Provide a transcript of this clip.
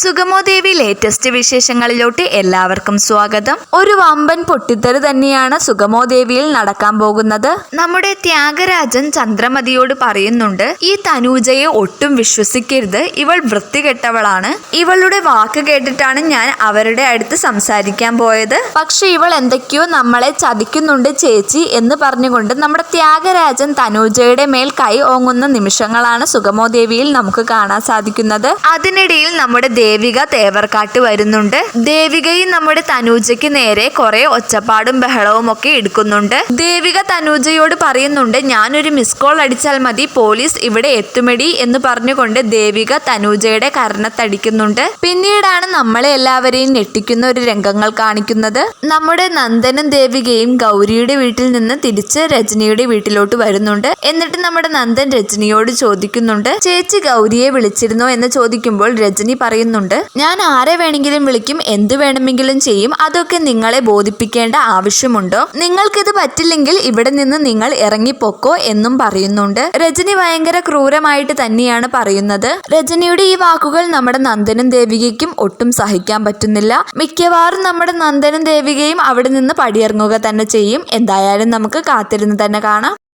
സുഗമോ ദേവി latest വിശേഷങ്ങളിലോട്ട് എല്ലാവർക്കും സ്വാഗതം. ഒരു വമ്പൻ പൊട്ടിത്തെറി തന്നെയാണ് സുഗമോ ദേവിയിൽ നടക്കാൻ പോകുന്നത്. നമ്മുടെ ത്യാഗരാജൻ ചന്ദ്രമതിയോട് പറയുന്നുണ്ട്, ഈ തനൂജയെ ഒട്ടും വിശ്വസിക്കരുത്, ഇവൾ വൃത്തികെട്ടവളാണ്. ഇവളുടെ വാക്ക് കേട്ടിട്ടാണ് ഞാൻ അവരുടെ അടുത്ത് സംസാരിക്കാൻ പോയത്. പക്ഷെ ഇവൾ എന്തൊക്കെയോ നമ്മളെ ചതിക്കുന്നുണ്ട് ചേച്ചി എന്ന് പറഞ്ഞുകൊണ്ട് നമ്മുടെ ത്യാഗരാജൻ തനൂജയുടെ മേൽ കൈ ഓങ്ങുന്ന നിമിഷങ്ങളാണ് സുഗമോ ദേവിയിൽ നമുക്ക് കാണാൻ സാധിക്കുന്നത്. അതിനിടയിൽ നമ്മുടെ ദേവിക തേവർക്കാട്ട് വരുന്നുണ്ട്. ദേവികയും നമ്മുടെ തനൂജയ്ക്ക് നേരെ കുറെ ഒച്ചപ്പാടും ബഹളവും ഒക്കെ എടുക്കുന്നുണ്ട്. ദേവിക തനൂജയോട് പറയുന്നുണ്ട്, ഞാനൊരു മിസ് കോൾ അടിച്ചാൽ മതി, പോലീസ് ഇവിടെ എത്തുമെടി എന്ന് പറഞ്ഞുകൊണ്ട് ദേവിക തനൂജയുടെ കർണത്തടിക്കുന്നുണ്ട്. പിന്നീടാണ് നമ്മളെ എല്ലാവരെയും ഞെട്ടിക്കുന്ന ഒരു രംഗങ്ങൾ കാണിക്കുന്നത്. നമ്മുടെ നന്ദനും ദേവികയും ഗൗരിയുടെ വീട്ടിൽ നിന്ന് തിരിച്ച് രജനിയുടെ വീട്ടിലോട്ട് വരുന്നുണ്ട്. എന്നിട്ട് നമ്മുടെ നന്ദൻ രജനിയോട് ചോദിക്കുന്നുണ്ട്, ചേച്ചി ഗൗരിയെ വിളിച്ചിരുന്നോ എന്ന് ചോദിക്കുമ്പോൾ രജനി പറയുന്നുണ്ട്, ഞാൻ ആരെ വേണമെങ്കിലും വിളിക്കും, എന്ത് വേണമെങ്കിലും ചെയ്യും, അതൊക്കെ നിങ്ങളെ ബോധിപ്പിക്കേണ്ട ആവശ്യമുണ്ടോ? നിങ്ങൾക്കിത് പറ്റില്ലെങ്കിൽ ഇവിടെ നിന്ന് നിങ്ങൾ ഇറങ്ങിപ്പോക്കോ എന്നും പറയുന്നുണ്ട്. രജനി ഭയങ്കര ക്രൂരമായിട്ട് തന്നെയാണ് പറയുന്നത്. രജനിയുടെ ഈ വാക്കുകൾ നമ്മുടെ നന്ദനും ദേവികയ്ക്കും ഒട്ടും സഹിക്കാൻ പറ്റുന്നില്ല. മിക്കവാറും നമ്മുടെ നന്ദനും ദേവികയും അവിടെ നിന്ന് പടിയിറങ്ങുക തന്നെ ചെയ്യും. എന്തായാലും നമുക്ക് കാത്തിരുന്ന് തന്നെ കാണാം.